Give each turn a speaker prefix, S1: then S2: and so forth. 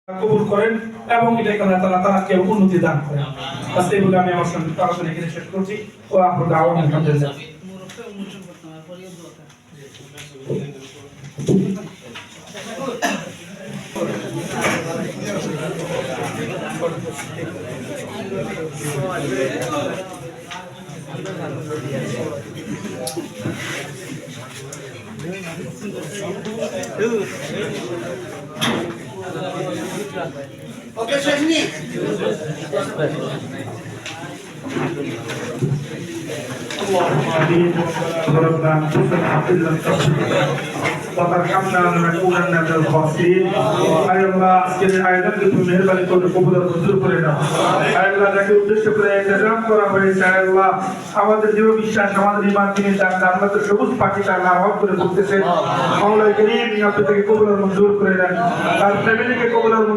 S1: কবুল করেন এবং এটাকে আল্লাহ তাআলা তারাকে উন্নতি দান করেন। আজকে এই বলে আমি আমার পড়াশোনা এখানে শেষ করছি। ও আপনাদের দাওয়াত আলহামদুলিল্লাহ।
S2: Okay, Shashni.
S1: اللهم امين ربنا انصرنا الا وترحمنا لنكونن من الخاسرين اي الله আজকের আয়াতকে তুমি মেহেরবানি করে কবুল আর মঞ্জুর করে নাও। আয় আল্লাহ যাকে উদ্দেশ্য করে ইন্তজাম করা হয়েছে আয় আল্লাহ আমাদের দৃঢ় বিশ্বাস আমাদের ঈমান তিনি তার জান্নাতের সবুজ পাখিটা লাভ করে বলতেছেন মাওলা করিম আপনি তাকে কবুল আর মঞ্জুর করে দেন তার ফ্যামিলিকে কবুল আর